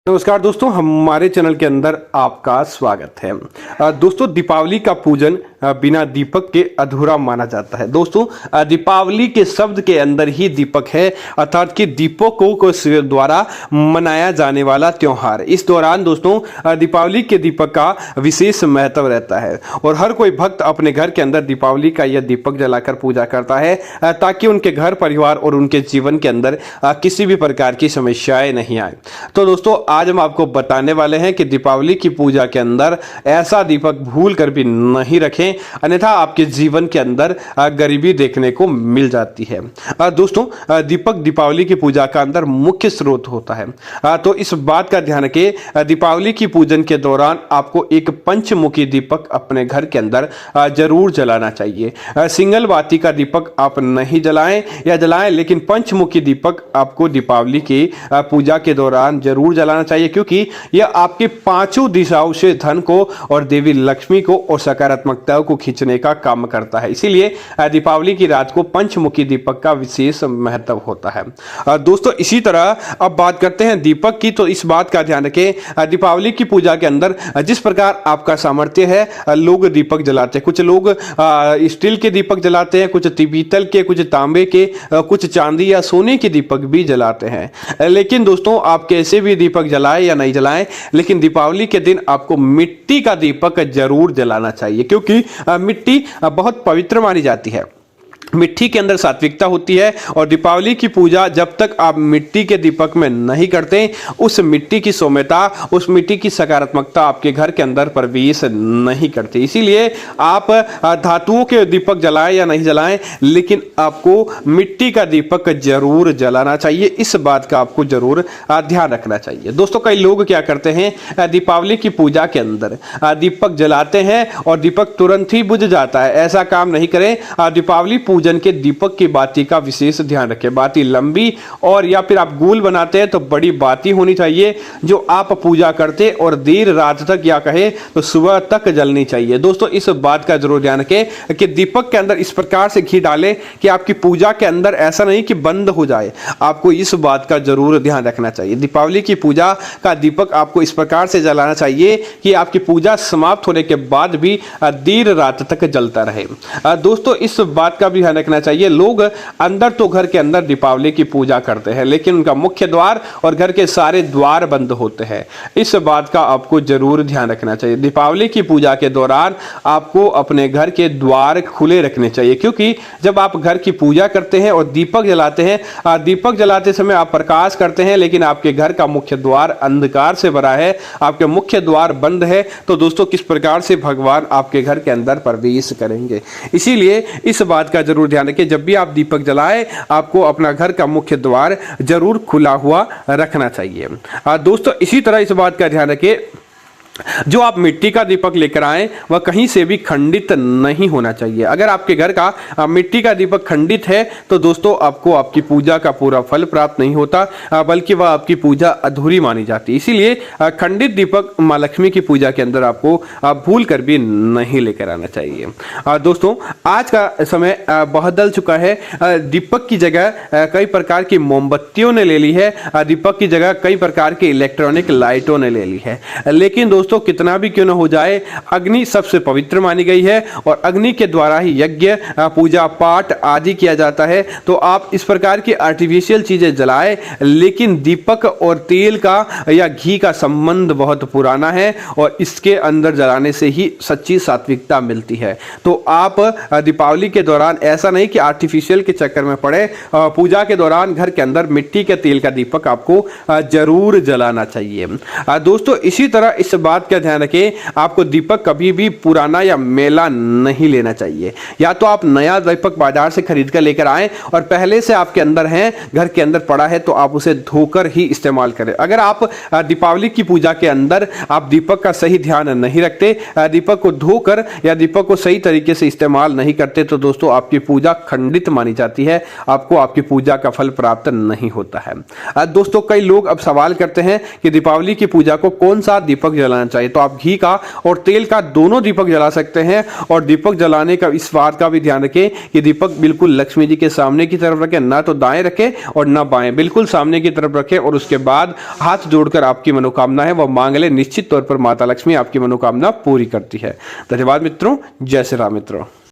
नमस्कार दोस्तों, हमारे चैनल के अंदर आपका स्वागत है। दोस्तों, दीपावली का पूजन बिना दीपक के अधूरा माना जाता है। दोस्तों, दीपावली के शब्द के अंदर ही दीपक है, अर्थात कि दीपकों को द्वारा मनाया जाने वाला त्योहार। इस दौरान दोस्तों दीपावली के दीपक का विशेष महत्व रहता है और हर कोई भक्त अपने घर के अंदर दीपावली का यह दीपक जलाकर पूजा करता है ताकि उनके घर परिवार और उनके जीवन के अंदर किसी भी प्रकार की समस्याएं नहीं आए। तो दोस्तों, आज हम आपको बताने वाले हैं कि दीपावली की पूजा के अंदर ऐसा दीपक भूल कर भी नहीं रखें, अन्यथा आपके जीवन के अंदर गरीबी देखने को मिल जाती है। दोस्तों, दीपक दीपावली की पूजा का अंदर मुख्य स्रोत होता है। तो इस बात का ध्यान रखें, दीपावली की पूजन के दौरान आपको एक पंचमुखी दीपक अपने घर के अंदर जरूर जलाना चाहिए। सिंगल बाती का दीपक आप नहीं जलाएं या जलाएं, लेकिन पंचमुखी दीपक आपको दीपावली की पूजा के दौरान जरूर जलाना चाहिए, क्योंकि यह आपके पांचों दिशाओं से धन को और देवी लक्ष्मी को और सकारात्मकता को खींचने का काम करता है। इसीलिए दीपावली की रात को पंचमुखी दीपक का विशेष महत्व होता है। दोस्तों, इसी तरह अब बात करते हैं दीपक की। तो इस बात का ध्यान रखें, दीपावली की पूजा के अंदर जिस प्रकार आपका सामर्थ्य है, लोग दीपक जलाते हैं। कुछ लोग स्टील के दीपक जलाते हैं, कुछ पीतल के, कुछ तांबे के, कुछ चांदी या सोने के दीपक भी जलाते हैं। लेकिन दोस्तों, आप कैसे भी दीपक जलाएं या नहीं जलाएं, लेकिन दीपावली के दिन आपको मिट्टी का दीपक जरूर जलाना चाहिए, क्योंकि मिट्टी बहुत पवित्र मानी जाती है। मिट्टी के अंदर सात्विकता होती है और दीपावली की पूजा जब तक आप मिट्टी के दीपक में नहीं करते, उस मिट्टी की सौम्यता, उस मिट्टी की सकारात्मकता आपके घर के अंदर प्रवेश नहीं करती। इसीलिए आप धातुओं के दीपक जलाएं या नहीं जलाएं, लेकिन आपको मिट्टी का दीपक जरूर जलाना चाहिए। इस बात का आपको जरूर ध्यान रखना चाहिए। दोस्तों, कई लोग क्या करते हैं, दीपावली की पूजा के अंदर दीपक जलाते हैं और दीपक तुरंत ही बुझ जाता है। ऐसा काम नहीं करें। दीपावली पूजन के दीपक की बाती का विशेष ध्यान रखें। बाती लंबी और या फिर आप गोल बनाते हैं तो बड़ी बाती होनी चाहिए, जो आप पूजा करते और देर रात तक या कहे तो सुबह तक जलनी चाहिए। दोस्तों, इस बात का जरूर ध्यान रखें कि दीपक के अंदर इस प्रकार से घी डालें कि आपकी पूजा के अंदर ऐसा नहीं कि बंद हो जाए। आपको इस बात का जरूर ध्यान रखना चाहिए। दीपावली की पूजा का दीपक आपको इस प्रकार से जलाना चाहिए कि आपकी पूजा समाप्त होने के बाद भी देर रात तक जलता रहे। दोस्तों, इस बात का भी ध्यान रखना चाहिए, लोग अंदर तो घर के अंदर दीपावली की पूजा करते हैं, लेकिन उनका मुख्य द्वार और घर के सारे द्वार बंद होते हैं। इस बात का आपको जरूर ध्यान रखना चाहिए। दीपावली की पूजा के दौरान आपको अपने घर के द्वार खुले रखने चाहिए, क्योंकि जब आप घर की पूजा करते हैं और दीपक जलाते हैं, दीपक जलाते समय आप प्रकाश करते हैं, लेकिन आपके घर का मुख्य द्वार अंधकार से भरा है, आपके मुख्य द्वार बंद है, तो दोस्तों किस प्रकार से भगवान आपके घर के अंदर प्रवेश करेंगे। इसीलिए इस बात का जरूर ध्यान रखें, जब भी आप दीपक जलाएं आपको अपना घर का मुख्य द्वार जरूर खुला हुआ रखना चाहिए। दोस्तों, इसी तरह इस बात का ध्यान रखें, जो आप मिट्टी का दीपक लेकर आए वह कहीं से भी खंडित नहीं होना चाहिए। अगर आपके घर का मिट्टी का दीपक खंडित है तो दोस्तों आपको आपकी पूजा का पूरा फल प्राप्त नहीं होता, बल्कि वह आपकी पूजा अधूरी मानी जाती है। इसीलिए खंडित दीपक माँ लक्ष्मी की पूजा के अंदर आपको भूल कर भी नहीं लेकर आना चाहिए। दोस्तों, आज का समय बहुत बदल चुका है। दीपक की जगह कई प्रकार की मोमबत्तियों ने ले ली है, दीपक की जगह कई प्रकार की इलेक्ट्रॉनिक लाइटों ने ले ली है। लेकिन दोस्तों, कितना भी क्यों न हो जाए, अग्नि सबसे पवित्र मानी गई है और अग्नि के द्वारा ही यज्ञ, पूजा पाठ आदि किया जाता है। तो आप इस प्रकार की आर्टिफिशियल चीजें जलाएं, लेकिन दीपक और तेल का या घी का संबंध बहुत पुराना है और इसके अंदर जलाने से ही सच्ची सात्विकता मिलती है। तो आप दीपावली के दौरान ऐसा नहीं कि आर्टिफिशियल के चक्कर में पड़े, पूजा के दौरान घर के अंदर मिट्टी के तेल का दीपक आपको जरूर जलाना चाहिए। दोस्तों, इसी तरह इस बात का ध्यान रखें, आपको दीपक कभी भी पुराना या मेला नहीं लेना चाहिए। या तो आप नया दीपक बाजार से खरीद कर लेकर आएं और पहले से आपके अंदर है, घर के अंदर पड़ा है, तो आप उसे धोकर ही इस्तेमाल करें। अगर आप दीपावली की पूजा के अंदर आप दीपक का सही ध्यान नहीं रखते, दीपक को धोकर या दीपक को सही तरीके से इस्तेमाल नहीं करते, तो दोस्तों आपकी पूजा खंडित मानी जाती है, आपको आपकी पूजा का फल प्राप्त नहीं होता है। दोस्तों, कई लोग अब सवाल करते हैं कि दीपावली की पूजा को कौन सा दीपक जलाना जलाना चाहिए। तो आप घी का और तेल का दोनों दीपक जला सकते हैं। और दीपक जलाने का इस बात का भी ध्यान रखें कि दीपक बिल्कुल लक्ष्मी जी के सामने की तरफ रखें, ना तो दाएं रखें और ना बाएं, बिल्कुल सामने की तरफ रखें। और उसके बाद हाथ जोड़कर आपकी मनोकामना है वह मांग ले। निश्चित तौर पर माता लक्ष्मी आपकी मनोकामना पूरी करती है। धन्यवाद मित्रों। जय श्री राम मित्रों।